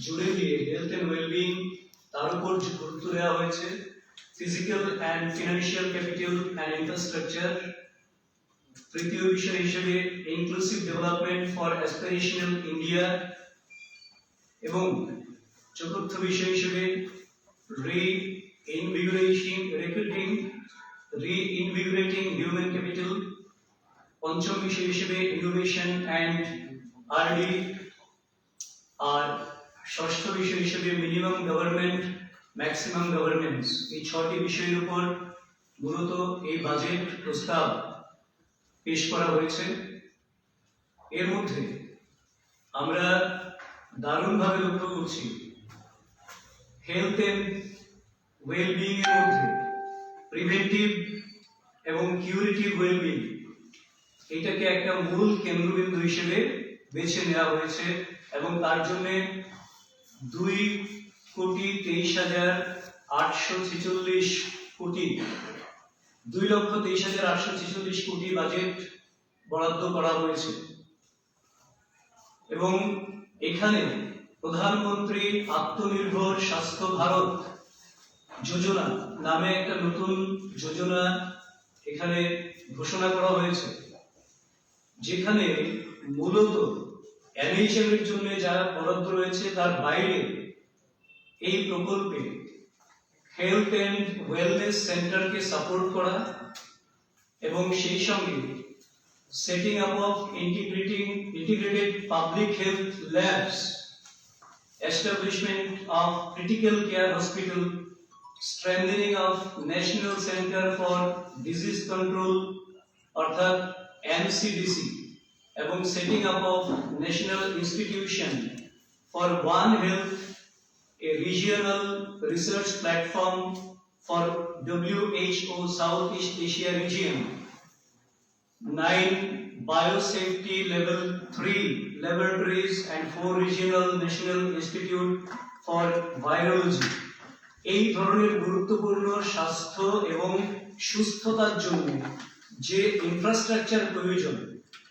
জুড়ে দিয়ে health and wellbeing তার উপর গুরুত্ব দেওয়া হয়েছে। Physical and financial capital and infrastructure, তৃতীয় বিষয় হিসেবে inclusive development for aspirational India, এবং চতুর্থ বিষয় হিসেবে রিইনভিগোরেটিং হিউম্যান ক্যাপিটাল, পঞ্চম বিষয় হিসেবে ইনোভেশন অ্যান্ড আরডি, আর ষষ্ঠ বিষয় হিসেবে মিনিমাম গভর্নমেন্ট ম্যাক্সিমাম গভর্নেন্স। এই ছটি বিষয়ের উপর মূলত এই বাজেট প্রস্তাব পেশ করা হয়েছে। এর মধ্যে আমরা দারুণভাবে লক্ষ্য করছি হেলথ এন্ড ওয়েলবিং এর মধ্যে প্রিভেন্টিভ এবং কিউরেটিভ ওয়েলবিং এটাকে একটা মূল কেন্দ্রবিন্দু হিসেবে বেছে নেওয়া হয়েছে, এবং তার জন্য 2,23,846 কোটি 2,23,846 কোটি বাজেট বরাদ্দ করা হয়েছে। এবং এখানে প্রধানমন্ত্রী আত্মনির্ভর স্বাস্থ্য ভারত যোজনা নামে একটা নতুন যোজনা এখানে ঘোষণা করা হয়েছে, যেখানে মূলত এনএইচএম এর জন্য যা বরাদ্দ রয়েছে তার বাইরে এই প্রকল্পে হেলথ এন্ড ওয়েলনেস সেন্টারকে সাপোর্ট করা এবং সেই সঙ্গে setting up of integrated public health labs, establishment of critical care hospital, strengthening of national centre for disease control অর্থাৎ এনসিডিসি, এবং setting up of national institution for one health, a regional research platform for WHO Southeast Asia region, 9 biosafety level 3 laboratories and 4 regional national institute for virology। এই ধরনের গুরুত্বপূর্ণ স্বাস্থ্য এবং সুস্থতার জন্য যে ইনফ্রাস্ট্রাকচার প্রয়োজন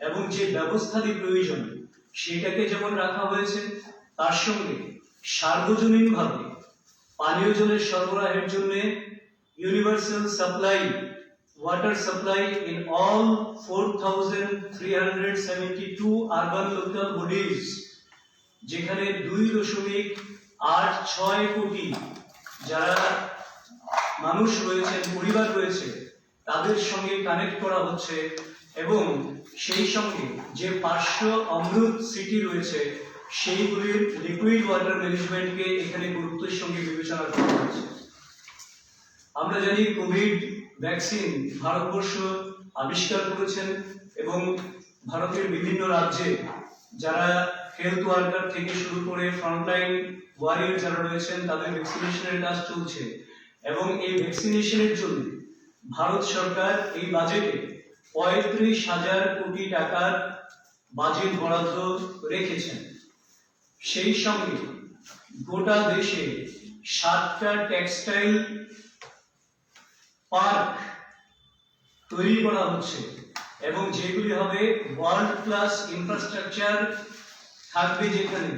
এবং যে ব্যবস্থাদি প্রয়োজন সেটাকে যেমন রাখা হয়েছে, তার সঙ্গে সার্বজনীনভাবে পানীয় জলের সরবরাহের জন্য universal supply water supply in all 4,372 urban local bodies, যেখানে 2.86 কোটি যারা মানুষ রয়েছেন, পরিবার রয়েছে, তাদের সঙ্গে কানেক্ট করা হচ্ছে, এবং সেই সঙ্গে যে 500 অমৃত সিটি রয়েছে সেইগুলির লিকুইড ওয়াটার ম্যানেজমেন্টকে এখানে গুরুত্বের সঙ্গে বিবেচনা করা হয়েছে। আমরা জানি কোভিড ভ্যাকসিন ভারতবর্ষ আবিষ্কার করেছেন, এবং ভারতের বিভিন্ন রাজ্যে যারা হেলথ ওয়ার্কার থেকে শুরু করে ফ্রন্টলাইন ওয়ারিয়র যারা রয়েছেন তাদের ভ্যাকসিনেশনের কাজ চলছে, এবং এই ভ্যাকসিনেশনের জন্য ভারত সরকার এই বাজেটে 35,000 কোটি টাকার বাজেট বরাদ্দ রেখেছেন। সেই সঙ্গে গোটা দেশে 7টা টেক্সটাইল পার্ক তৈরি করা হচ্ছে, এবং যেগুলি হবে ওয়ার্ল্ড ক্লাস ইনফ্রাস্ট্রাকচার থাকবে, যেখানে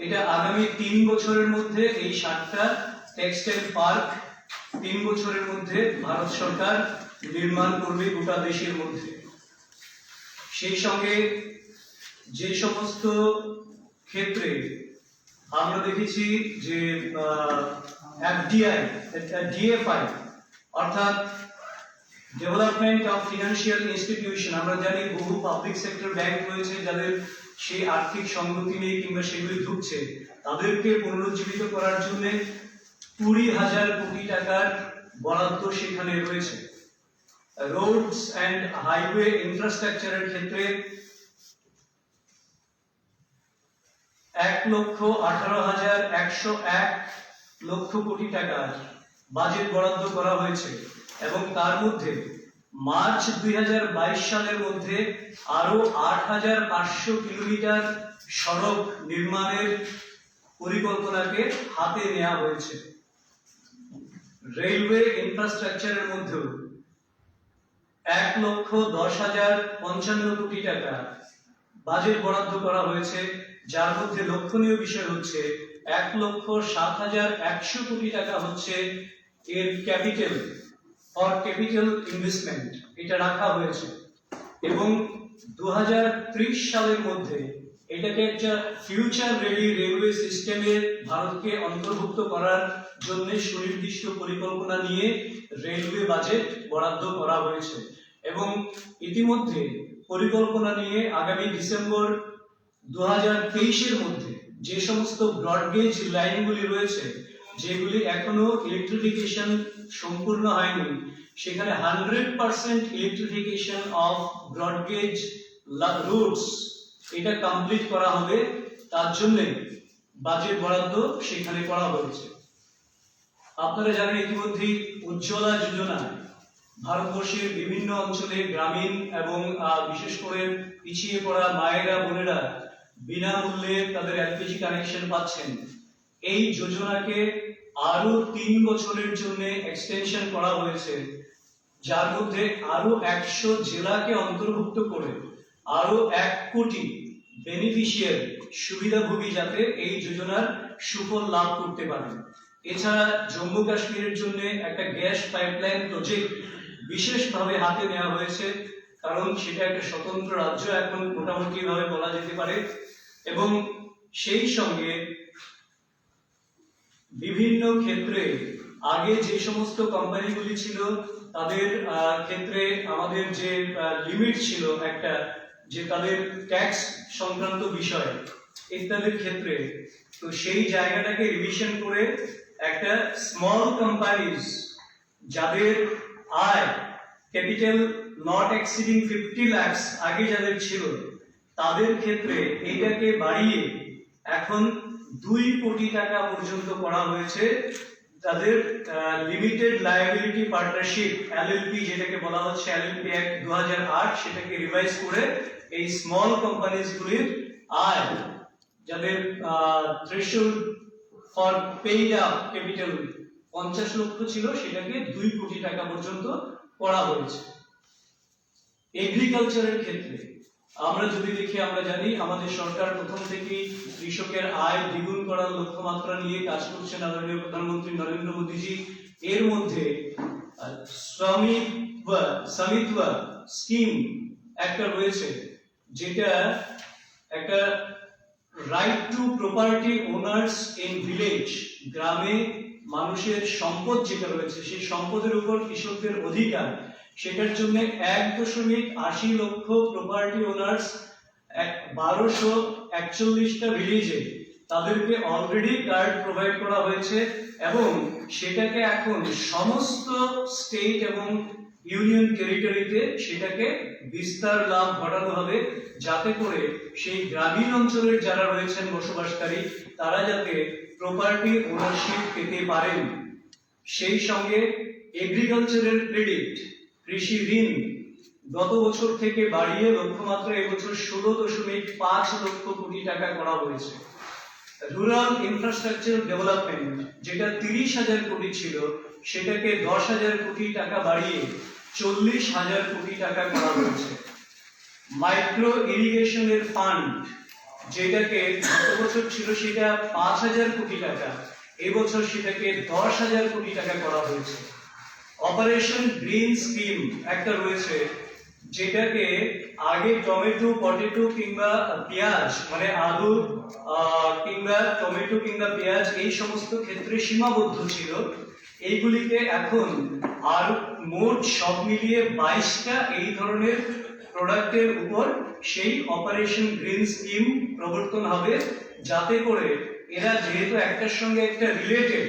এটা আগামী 3 বছরের মধ্যে এই 7টা টেক্সটাইল পার্ক 3 বছরের মধ্যে ভারত সরকার নির্মাণ করবে গোটা দেশের মধ্যে। সেই সঙ্গে যে সমস্ত ক্ষেত্রে আমরা দেখেছি যে ডিএফআই অর্থাৎ ডেভেলপমেন্ট অফ ফিনান্সিয়াল ইনস্টিটিউশন, আমরা জানি বহু পাবলিক সেক্টর ব্যাংক রয়েছে যাদের সেই আর্থিক সংগতি নেই কিংবা সেগুলি ঢুকছে, তাদেরকে পুনরুজ্জীবিত করার জন্য 20,000 কোটি টাকার বরাদ্দ সেখানে রয়েছে। রোডস অ্যান্ড হাইওয়ে ইনফ্রাস্ট্রাকচারের ক্ষেত্রে 1,18,101 কোটি টাকার বাজেট বরাদ্দ করা হয়েছে, এবং তার মধ্যে মার্চ 2022 সালের মধ্যে আরো 8,500 কিলোমিটার সড়ক নির্মাণের পরিকল্পনাকে হাতে নেওয়া হয়েছে। রেলওয়ে ইনফ্রাস্ট্রাকচারের মধ্যেও 1,10,55 কোটি টাকা বাজেট বরাদ্দ করা হয়েছে, যার মধ্যে লক্ষণীয় বিষয় হচ্ছে 1,07,100 কোটি টাকা হচ্ছে এর ক্যাপিটাল ফর ক্যাপিটাল ইনভেস্টমেন্ট, এটা রাখা হয়েছে। এবং 2030 সালের মধ্যে এটাকে একটা ফিউচার রেডি রেলওয়ে সিস্টেমে ভারতকে অন্তর্ভুক্ত করার জন্য সুনির্দিষ্ট পরিকল্পনা নিয়ে রেলওয়ে বাজেট বরাদ্দ করা হয়েছে। এবং ইতিমধ্যে পরিকল্পনা নিয়ে আগামী ডিসেম্বর 2023-এর মধ্যে যে সমস্ত ব্রডগেজ লাইনগুলি রয়েছে, যেগুলি এখনো ইলেকট্রিফিকেশন সম্পূর্ণ হয়নি, সেখানে 100% ইলেকট্রিফিকেশন অফ ব্রডগেজ রুটস এটা কমপ্লিট করা হবে। তার জন্য বাজেট বরাদ্দ সেখানে করা হয়েছে। আপনারা জানেন ইতিমধ্যেই উজ্জ্বলা যোজনা ভারতবর্ষের বিভিন্ন অঞ্চলে গ্রামীণ এবং বিশেষ করে পিছিয়ে পড়া মায়েরা বোনেরা বিনামূল্যে তাদের এলপিজি কানেকশন পাচ্ছেন। এই যোজনাকে আরো 3 বছরের জন্য এক্সটেনশন করা হয়েছে, যার মধ্যে আরো 100 জেলাকে অন্তর্ভুক্ত করে আরো 1 কোটি বেনিফিশিয়ারি সুবিধাভোগী যাতে এই যোজনার সুফল লাভ করতে পারেন। এছাড়া জম্মু কাশ্মীরের জন্য একটা গ্যাস পাইপলাইন প্রজেক্ট বিশেষভাবে হাতে নেওয়া হয়েছে, কারণ সেটা একটা স্বতন্ত্র রাজ্য এখন মোটামুটি ভাবে বলা যেতে পারে। এবং সেই সঙ্গে বিভিন্ন ক্ষেত্রে আগে যে সমস্ত কোম্পানিগুলি ছিল তাদের ক্ষেত্রে আমাদের যে লিমিট ছিল একটা, যে তাদের ট্যাক্স সংক্রান্ত বিষয় ইত্যাদির ক্ষেত্রে, তো সেই জায়গাটাকে রিভিশন করে একটা স্মল কোম্পানিজ যাদের আয় ক্যাপিটাল নট এক্সিডিং 50 লাখ আগে যাদের ছিল তাদের ক্ষেত্রে এটাকে বাড়িয়ে এখন 2 কোটি টাকা পর্যন্ত করা হয়েছে। তাদের লিমিটেড লায়াবিলিটি পার্টনারশিপ এলএলপি যেটাকে বলা হচ্ছে এলএলপি অ্যাক্ট 2008 সেটাকে রিভাইজ করে এই স্মল কোম্পানিজ গুলির আয় যাদের threshold for paid up capital 50 লক্ষ ছিল সেটাকে 2 কোটি টাকা পর্যন্ত করা হয়েছে। এগ্রিকালচারের ক্ষেত্রে আমরা যদি দেখি, আমরা জানি আমাদের সরকার প্রথম থেকেই কৃষকের আয় দ্বিগুণ করার লক্ষ্যমাত্রা নিয়ে কাজ করছেন আদরণীয় প্রধানমন্ত্রী নরেন্দ্র মোদীজি। এর মধ্যে স্বামিত্ব স্কিম একটা রয়েছে, যেটা একটা right two property owners in village, গ্রামে মানুষের সম্পদ যেটা রয়েছে সেই সম্পদের উপর কৃষকদের অধিকার, সেটার জন্য 1.80 লক্ষ প্রপার্টি ওনার্স 1241টা ভিলেজে তাদেরকে অলরেডি কার্ড প্রোভাইড করা হয়েছে। এবং সেটাকে এখন সমস্ত স্টেট এবং ইউনিয়ন টেরিটরিতে সেটাকে বিস্তার লাভ ঘটানো হবে, যাতে করে সেই গ্রামীণ অঞ্চলের যারা রয়েছেন বসবাসকারী তারা যাতে প্রপার্টি ওনারশিপ পেতে পারেন। সেই সঙ্গে এগ্রিকালচারাল ক্রেডিট কৃষি ঋণ গত বছর থেকে বাড়িয়ে লক্ষ্যমাত্রা এবছর 16.5 লক্ষ কোটি টাকা করা হয়েছে। রুরাল ইনফ্রাস্ট্রাকচার ডেভেলপমেন্ট যেটা 30,000 কোটি ছিল সেটাকে 10,000 কোটি টাকা বাড়িয়ে 40,000 কোটি টাকা করা হয়েছে। মাইক্রো ইরিগেশনের ফান্ড যেটাকে গত বছর ছিল সেটা 5,000 কোটি টাকা, এবছর সেটাকে 10,000 কোটি টাকা করা হয়েছে। অপারেশন গ্রিন স্কিম একটা রয়েছে, যেটাকে আগে টমেটো, পটেটো কিংবা পেঁয়াজ মানে আলু কিংবা টমেটো কিংবা পেঁয়াজ এই সমস্ত ক্ষেত্রে সীমাবদ্ধ ছিল, এইগুলিকে এখন আর মোট সব মিলিয়ে 22টা এই ধরনের প্রোডাক্টের উপর সেই অপারেশন গ্রিন স্কিম প্রবর্তন হবে, যাতে করে এরা যেহেতু একটার সঙ্গে একটা রিলেটেড,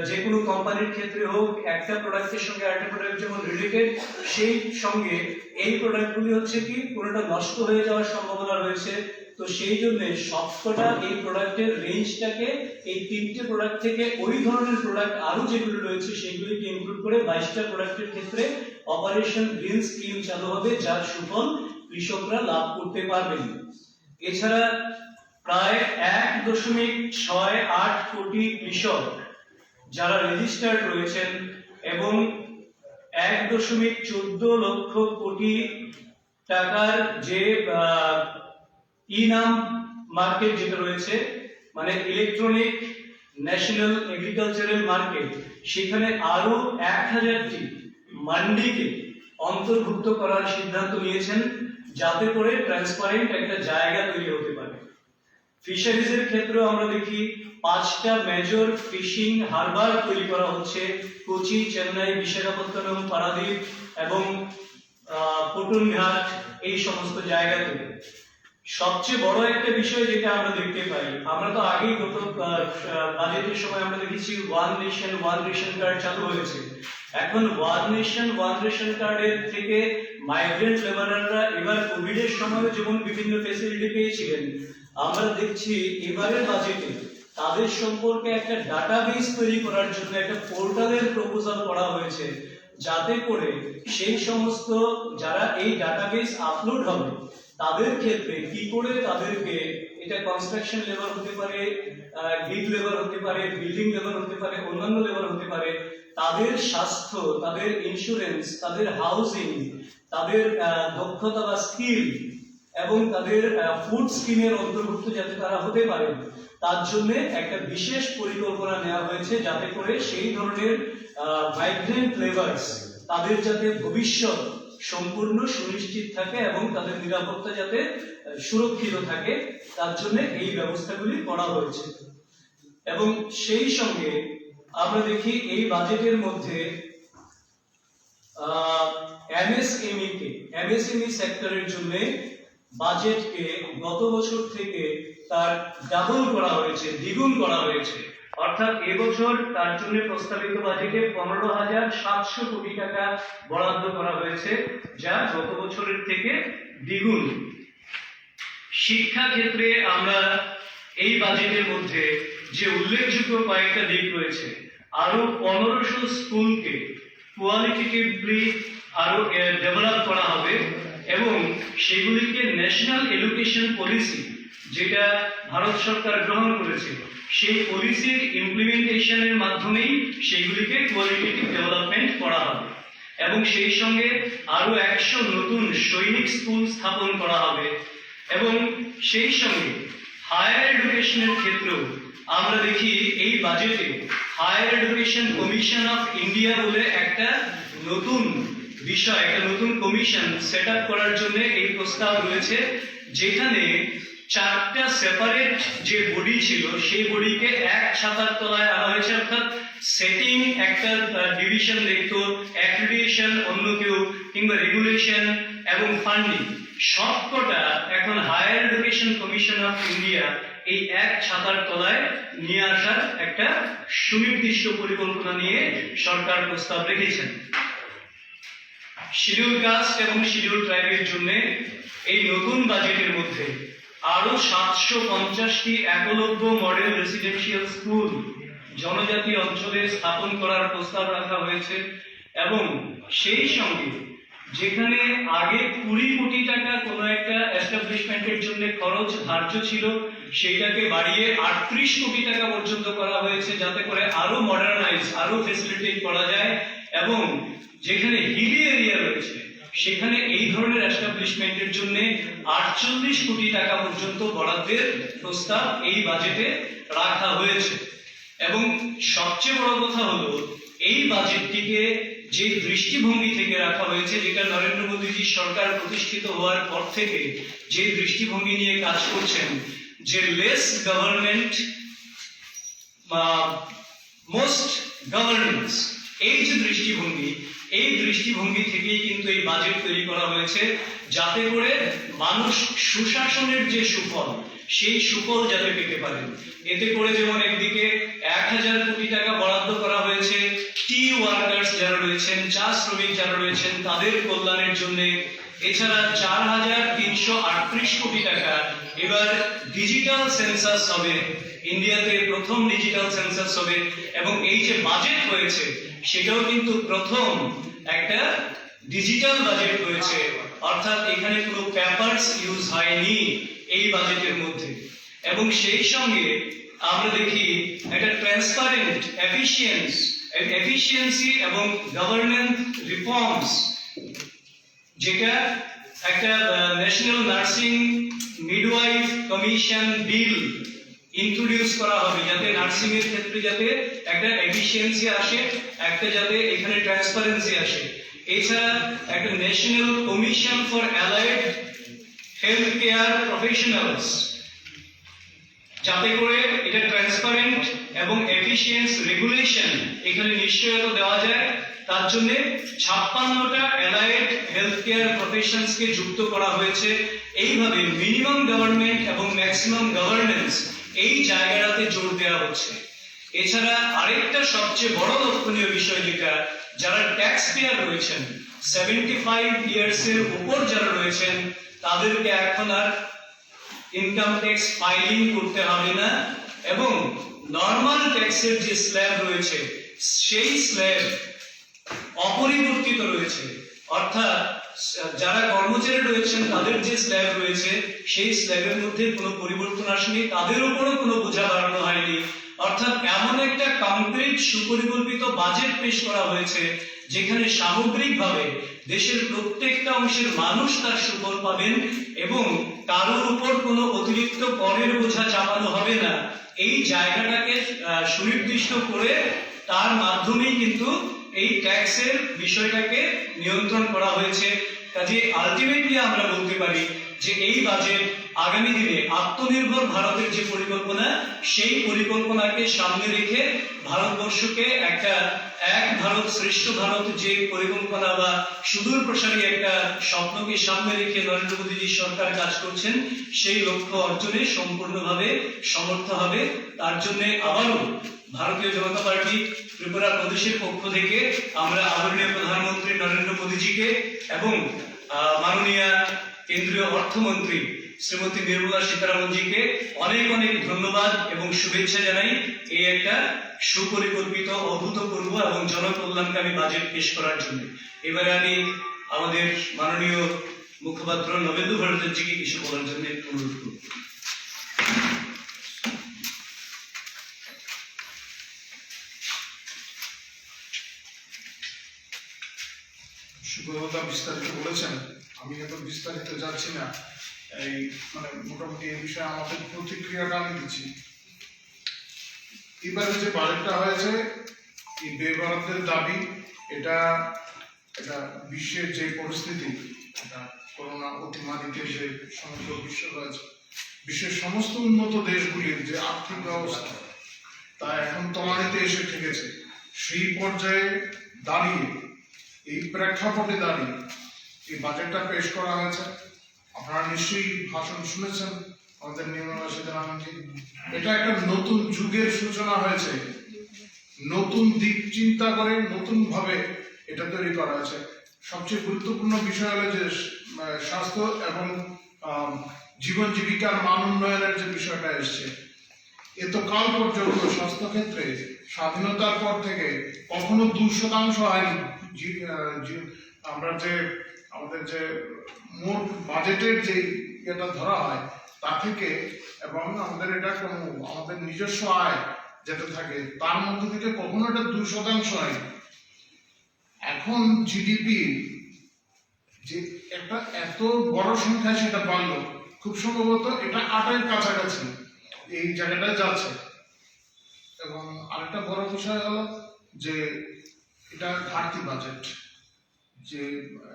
যে কোনো কোম্পানির ক্ষেত্রে হোক একটা প্রোডাক্টের সঙ্গে আরেকটা প্রোডাক্ট যেমন রিলেটেড, সেই সঙ্গে এই প্রোডাক্টগুলি হচ্ছে কি কোনোটা নষ্ট হয়ে যাওয়ার সম্ভাবনা রয়েছে, তো সেই জন্য সবকটা এই প্রোডাক্টের রেঞ্জটাকে এই 3টে প্রোডাক্ট থেকে ওই ধরনের প্রোডাক্ট আরো যেগুলো রয়েছে সেগুলিকে ইনক্লুড করে 22টা প্রোডাক্টের ক্ষেত্রে অপারেশন গ্রিন স্কিম চালু হবে, যার সুফল কৃষকরা লাভ করতে পারবেন। এছাড়া প্রায় 1.68 কোটি কৃষক যারা রেজিস্টার্ড রয়েছেন এবং 1.14 লক্ষ কোটি টাকার যে ই নাম মার্কেট যেটা রয়েছে, মানে ইলেকট্রনিক ন্যাশনাল এগ্রিকালচারাল মার্কেট, সেখানে আরো 1000টি মান্ডিকে অন্তর্ভুক্ত করার সিদ্ধান্ত নিয়েছেন, যাতে করে ট্রান্সপারেন্ট একটা জায়গা তৈরি হতে পারে। ফিশারিজের ক্ষেত্রে আমরা দেখি 5টা মেজর ফিশিং হারবার তৈরি করা হচ্ছে কোচি, চেন্নাই, বিশাখাপত্তনম, পারাদ্বীপ এবং পটুনঘাট, এই সমস্ত জায়গাতে। সবচেয়ে বড় একটা বিষয় যেটা আমরা দেখতে পাই, আমরা তো আগেই গত বাজেটের সময় আমরা দেখেছি one nation one ration card চালু হয়েছে। এখন ওয়ান নেশন ওয়ান রেশন কার্ডের থেকে মাইগ্রেন্ট লেবারাররা এবার কোভিড এর সময় যেমন বিভিন্ন ফেসিলিটি পেয়েছিলেন, আমরা দেখছি এবারের বাজেটে তাদের সম্পর্কে একটা ডাটাবেস তৈরি করার জন্য একটা পোর্টালের প্রপোজাল করা হয়েছে, যাতে করে সেই সমস্ত যারা এই ডাটাবেস আপলোড হবে তাদের ক্ষেত্রে কি করে তাদেরকে, এটা কনস্ট্রাকশন লেবার হতে পারে, ডিড লেবার হতে পারে, বিল্ডিং লেবার হতে পারে, অন্যান্য লেবার হতে পারে, তাদের স্বাস্থ্য, তাদের ইন্স্যুরেন্স, তাদের হাউজিং, তাদের দক্ষতা বা স্কিল এবং তাদের ফুড স্কিমের অন্তর্ভুক্ত যাতে তারা হতে পারে, তার জন্য একটা বিশেষ পরিকল্পনা নেওয়া হয়েছে, যাতে করে সেই ধরনের মাইগ্রেন্ট লেবার্স তাদের যাতে ভবিষ্যৎ সম্পূর্ণ সুনিশ্চিত থাকে এবং তাদের নিরাপত্তা যাতে সুরক্ষিত থাকে, তার জন্য এই ব্যবস্থাগুলি করা হয়েছে। এবং সেই সঙ্গে আমরা দেখি এই বাজেটের মধ্যে এমএসএমই সেক্টরের জন্য বাজেটকে গত বছর থেকে তার ডাবল করা হয়েছে, দ্বিগুণ করা হয়েছে। অর্থাৎ এবছর তার জন্য প্রস্তাবিত বাজেটে 15,700 কোটি টাকা বরাদ্দ করা হয়েছে, যা গত বছরের থেকে দ্বিগুণ। শিক্ষা ক্ষেত্রে আমরা এই বাজেটের মধ্যে যে উল্লেখযোগ্য কয়েকটা দিক রয়েছে, আরো 1500 স্কুলকে কোয়ালিটেটিভলি আরো ডেভেলপ করা হবে এবং সেগুলিকে ন্যাশনাল এডুকেশন পলিসি, যেটা ভারত সরকার গ্রহণ করেছে, সেই পলিসির ইমপ্লিমেন্টেশনের মাধ্যমেই সেগুলিকে কোয়ালিটেটিভ ডেভেলপমেন্ট করা হবে এবং সেই সঙ্গে আরো 100 নতুন সৈনিক স্কুল স্থাপন করা হবে। এবং সেই সঙ্গে হায়ার এডুকেশনের ক্ষেত্রেও আমরা দেখি এই বাজেটে higher education commission of India বলে একটা নতুন বিষয়, একটা নতুন কমিশন সেট আপ করার জন্য এই প্রস্তাব রয়েছে, যেখানে 4টা সেপারেট যে বডি ছিল সেই বডিকে এক ছাতার তলায় আনা হয়েছে। অর্থাৎ সেটিং একটা ডিভিশন দেখতো, অ্যাক্রিডিটেশন অন্য কেউ, কিংবা রেগুলেশন এবং ফান্ডিং, সবকটা এখন higher education commission of India এই এক ছাতার তলায় নিয়ে আসার একটা সুনির্দিষ্ট পরিকল্পনা নিয়ে সরকার প্রস্তাব রেখেছেন। শিডিউল কাস্ট এবং শিডিউল ট্রাইবের জন্য এই নতুন বাজেটের মধ্যে আরো 750টি একলব্য মডেল রেসিডেন্সিয়াল স্কুল জনজাতি অঞ্চলে স্থাপন করার প্রস্তাব রাখা হয়েছে এবং সেই সঙ্গে যেখানে আগে 20 কোটি টাকা কোনো একটা এস্টাবলিশমেন্টের জন্য খরচ ধার্য ছিল, সেইটাকে বাড়িয়ে 38 কোটি টাকা পর্যন্ত করা হয়েছে, যাতে করে আরো মডার্নাইজ, আরো ফেসিলিটেট করা যায় এবং যেখানে হিলি এরিয়া রয়েছে সেখানে এই ধরনের এস্টাবলিশমেন্টের জন্য 48 কোটি টাকা পর্যন্ত বরাদ্দের প্রস্তাব এই বাজেটে রাখা হয়েছে। এবং সবচেয়ে বড় কথা হলো এই বাজেটটিকে যে দৃষ্টিভঙ্গি থেকে রাখা হয়েছে, যেটা নরেন্দ্র মোদীজি সরকার প্রতিষ্ঠিত হওয়ার পর থেকে যে দৃষ্টিভঙ্গি নিয়ে কাজ করছেন, যে লেস গভর্নমেন্ট মোস্ট গভর্নেন্স, এই যে দৃষ্টিভঙ্গি, এই দৃষ্টিভঙ্গি থেকেই কিন্তু এই বাজেট তৈরি করা হয়েছে, যাতে করে মানুষ সুশাসনের যে সুফল, সেই সুফল যাতে পেতে পারেন। এতে করে যেমন একদিকে 1000 কোটি টাকা বরাদ্দ করা হয়েছে টি ওয়ার্কার্স যারা রয়েছেন, চা শ্রমিক যারা রয়েছেন, তাদের কল্যাণের জন্য। এছাড়া 4338 কোটি টাকা এবার ডিজিটাল সেন্সাস হবে, ইন্ডিয়াতে প্রথম ডিজিটাল সেন্সাস হবে এবং এই যে বাজেট হয়েছে সেটাও কিন্তু প্রথম একটা ডিজিটাল বাজেট হয়েছে, অর্থাৎ এখানে কোনো পেপারস ইউজ হয়নি এই বাজেটের মধ্যে। এবং সেই সঙ্গে আমরা দেখি একটা ট্রান্সপারেন্ট এফিশিয়েন্সি এবং গভর্নেন্স রিফর্মস, যেটা একটা ন্যাশনাল নার্সিং মিডওয়াইফ কমিশন বিল ইন্ট্রোডিউস করা হবে, যাতে নার্সিং এর ক্ষেত্রে যাতে একটা এফিসিয়েন্সি আসে, একটা যাতে এখানে ট্রান্সপারেন্সি আসে। এছাড়া একটা national commission for allied health care professionals, যাতে করে এটা ট্রান্সপারেন্ট এবং এফিসিয়েন্স রেগুলেশন এখানে নিশ্চয়তা দেওয়া যায়। তার জন্য 56টা অ্যালাইড হেলথ কেয়ার প্রফেশনসকে যুক্ত করা হয়েছে। এইভাবে মিনিমাম গভর্নমেন্ট এবং ম্যাক্সিমাম গভর্নেন্স এই জায়গাটাতে জোর দেওয়া হচ্ছে। এছাড়া আরেকটা সবচেয়ে বড় লক্ষণীয় বিষয় যেটা, যারা ট্যাক্স পেয়ার রয়েছেন 75 ইয়ার্স এর উপর যারা রয়েছেন, তাদেরকে এখন আর ইনকাম ট্যাক্স ফাইলিং করতে হবে না, এবং নর্মাল ট্যাক্সের যে স্ল্যাব রয়েছে সেই স্ল্যাব অপরিবর্তিত রয়েছে। অর্থাৎ যারা কর্মচারী রয়েছেন তাদের যে স্ল্যাব রয়েছে সেই স্ল্যাবের মধ্যে কোনো পরিবর্তন আসেনি, তাদের উপরও কোনো বোঝা বাড়ানো হয়নি। অর্থাৎ এমন একটা কমপ্লিট সুপরিকল্পিত বাজেট পেশ করা হয়েছে যেখানে সামগ্রিকভাবে দেশের প্রত্যেকটা অংশের মানুষ তার সুফল পাবেন এবং কারোর উপর কোনো অতিরিক্ত করের বোঝা চাপানো হবে না। এই জায়গাটাকে সুনির্দিষ্ট করে তার মাধ্যমেই কিন্তু এই ট্যাক্সের বিষয়টাকে নিয়ন্ত্রণ করা হয়েছে। কাজে আলটিমেটলি আমরা বলতে পারি যে এই বাজেট আগামী দিনে আত্মনির্ভর ভারতের যে পরিকল্পনা, সেই পরিকল্পনাকে সামনে রেখে ভারতবর্ষকে একটা এক ভারত শ্রেষ্ঠ ভারত যে পরিকল্পনা বা সুদূর প্রসারী একটা স্বপ্নকে সামনে রেখে নরেন্দ্র মোদীজি সরকার কাজ করছেন, সেই লক্ষ্য অর্জনে সম্পূর্ণভাবে সমর্থ হবে। তার জন্য আবারও ভারতীয় জনতা পার্টি ত্রিপুরা প্রদেশের পক্ষ থেকে আমরা আদরণীয় প্রধানমন্ত্রী নরেন্দ্র মোদীজিকে এবং মাননীয় কেন্দ্রীয় অর্থমন্ত্রী শ্রীমতী নির্মলা সীতারামনজিকে অনেক অনেক ধন্যবাদ এবং শুভেচ্ছা জানাই এই একটা সুপরিকল্পিত, অভূতপূর্ব এবং জনকল্যাণকামী বাজেট পেশ করার জন্য। এবারে আমি আমাদের মাননীয় মুখপাত্র নবেন্দু ভট্টাচার্যকে কিছু বলার জন্য অনুরোধ করব। সুব্রতদা বিস্তারিত বলেছেন, আমি এত বিস্তারিত যাচ্ছি না। এই মানে মোটামুটি এই বিষয়ে আমাদের প্রতিক্রিয়াটা আমি দিচ্ছি। এবারে যে বাজেটটা হয়েছে, এই বেকারত্বের দাবি, এটা বিশ্বের যে পরিস্থিতি, এটা করোনা অতিমারিতে যে সমগ্র বিশ্ব রয়েছে, বিশ্বের সমস্ত উন্নত দেশগুলির যে আর্থিক ব্যবস্থা তা এখন তলানিতে এসে ঠেকেছে। সেই পর্যায়ে দাঁড়িয়ে, এই প্রেক্ষাপটে দাঁড়িয়ে এই বাজেটটা পেশ করা হয়েছে। আপনারা নিশ্চয়ই ভাষণ শুনেছেন আমাদের নির্মলা সীতারামনজি। এটা একটা নতুন যুগের সূচনা হয়েছে, নতুন দিক চিন্তা করে নতুন ভাবে এটা তৈরি করা হয়েছে। সবচেয়ে গুরুত্বপূর্ণ বিষয় হলো যে স্বাস্থ্য এবং জীবন জীবিকার মান উন্নয়নের যে বিষয়টা এসছে। এতকাল পর্যন্ত স্বাস্থ্য ক্ষেত্রে স্বাধীনতার পর থেকে কখনো 2% হয়নি। আমরা যে আমাদের যে মোট বাজেটের যে এটা ধরা হয় তা থেকে, এবং আমাদের এটা কোনো আমাদের নিজস্ব আয় যেটা থাকে তার মধ্যে থেকে কখনো এটা 2% হয়নি। এখন জিডিপি যে একটা এত বড় সংখ্যা সেটা বাড়লো, খুব সম্ভবত এটা 8-এর কাছাকাছি এই জায়গাটা যাচ্ছে। এবং আরেকটা বড় বিষয় হলো যে এটা ঘাটতি বাজেট, যে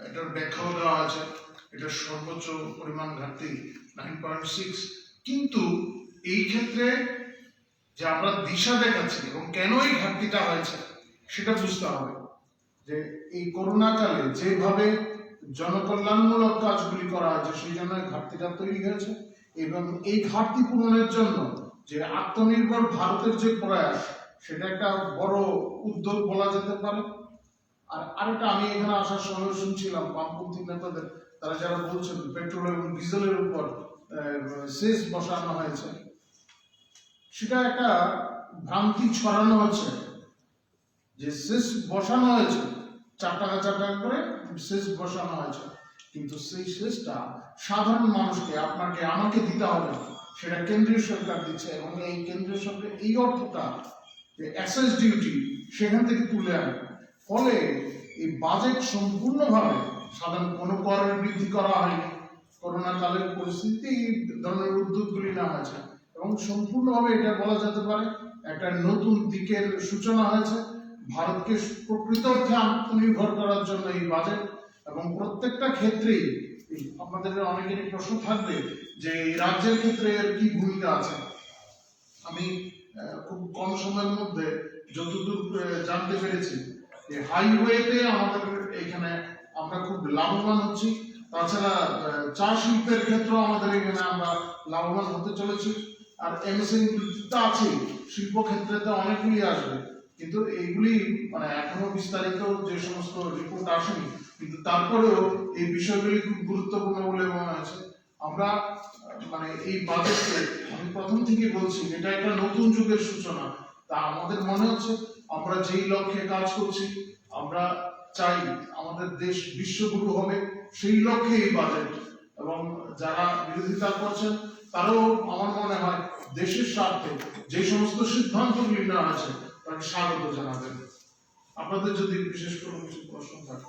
এটার ব্যাখ্যাও দেওয়া আছে, এটা সর্বোচ্চ পরিমাণ ঘাটতি 9.6। কিন্তু এই ক্ষেত্রে যে আমরা দিশা দেখাচ্ছি এবং কেন এই ঘাটতিটা হয়েছে সেটা বুঝতে হবে। যে এই করোনা কালে যেভাবে জনকল্যাণমূলক কাজগুলি করা হয়েছে সেই জন্য ঘাটতিটা তৈরি হয়েছে, এবং এই ঘাটতি পূরণের জন্য যে আত্মনির্ভর ভারতের যে প্রয়াস, সেটা একটা বড় উদ্যোগ বলা যেতে পারে। আর আরেকটা, আমি এখানে আসার সময় শুনছিলাম বামপন্থী নেতাদের, তারা যারা বলছেন পেট্রোল এবং ডিজেলের উপর সেস বসানো হয়েছে, সেটা একটা ভ্রান্তি ছড়ানো হচ্ছে যে সেস বসানো হয়েছে, 4 টাকা 4 টাকা করে সেস বসানো হয়েছে, কিন্তু সেই সেসটা সাধারণ মানুষকে, আপনাকে আমাকে দিতে হবে, সেটা কেন্দ্রীয় সরকার দিচ্ছে। এবং এই কেন্দ্রীয় সরকার এই অর্থটা যে অ্যাসেস ডিউটি সেখান থেকে তুলে আনে। ফলে এই বাজেট সম্পূর্ণভাবে সাধারণ কোনো করের বৃদ্ধি করা হয়নি, করোনা কালের পরিস্থিতি এই ধরনের উদ্যোগগুলি নেওয়া হয়েছে এবং সম্পূর্ণভাবে এটা বলা যেতে পারে একটা নতুন দিকের সূচনা হয়েছে। ভারতকে প্রকৃত অর্থে আত্মনির্ভর করার জন্য এই বাজেট এবং প্রত্যেকটা ক্ষেত্রেই আপনাদের অনেকেরই প্রশ্ন থাকবে যে এই রাজ্যের ক্ষেত্রে এর কি ভূমিকা আছে। আমি খুব কম সময়ের মধ্যে যতদূর জানতে পেরেছি যে হাইওয়েতে আমাদের এখানে আমরা খুব লাভবান হচ্ছি, তাছাড়া চা শিল্পের ক্ষেত্রেও আমাদের এখানে আমরা লাভবান হতে চলেছি। আর এমএসএমই তো আছে, শিল্প ক্ষেত্রে তো অনেকগুলি আসবে, কিন্তু এইগুলি মানে এখনো বিস্তারিত যে সমস্ত রিপোর্ট আসেনি, কিন্তু তারপরেও এই বিষয়গুলি খুব গুরুত্বপূর্ণ বলে মনে হয়েছে। আমরা মানে এই বাজেটকে আমি প্রথম থেকেই বলছি এটা একটা নতুন যুগের সূচনা। তা আমাদের মনে হচ্ছে আমরা যেই লক্ষ্যে কাজ করছি, আমরা চাই আমাদের দেশ বিশ্বগুরু হবে, সেই লক্ষ্যে এই বাজেট। এবং যারা বিরোধিতা করছেন তারাও আমার মনে হয় দেশের স্বার্থে যে সমস্ত সিদ্ধান্তগুলি নেওয়া আছে তাকে স্বাগত জানাবেন। আপনাদের যদি বিশেষ কোনো কিছু প্রশ্ন থাকে।